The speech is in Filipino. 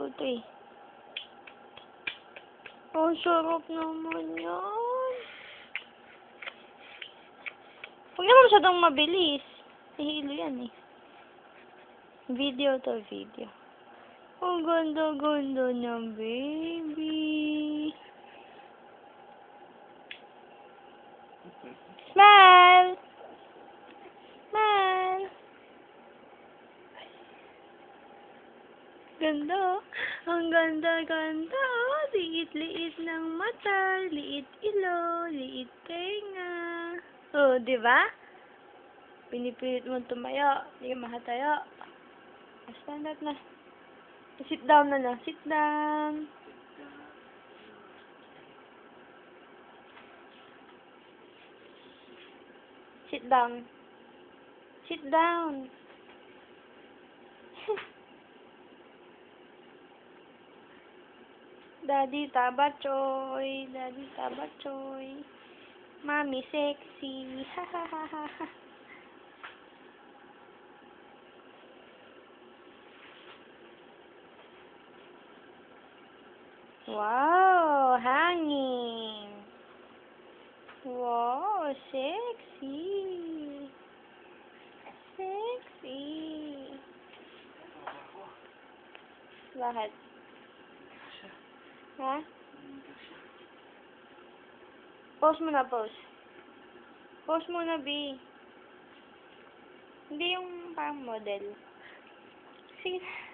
2, 3. Ang sarap naman yan. Huwag naman masyadong mabilis. Hihilo yan eh. Video to video. Ang ganda-ganda niya, baby. Smile! Smile! Ganda. Ang ganda-ganda. Liit-liit ng mata. Liit ilo. Liit tenga. Oh, di ba? Pinipilit mo tumayo. Hindi ka makatayo. Stand up na. Sit down na lang. Sit down. Sit down. Sit down. Daddy Tabachoy. Daddy Tabachoy. Mommy sexy. Ha ha ha ha ha. Wow, hanging. Wow, sexy. Sexy. Bakit? Ha? Pause mo na, pause. Pause mo na, B. Hindi yung parang model. Sige.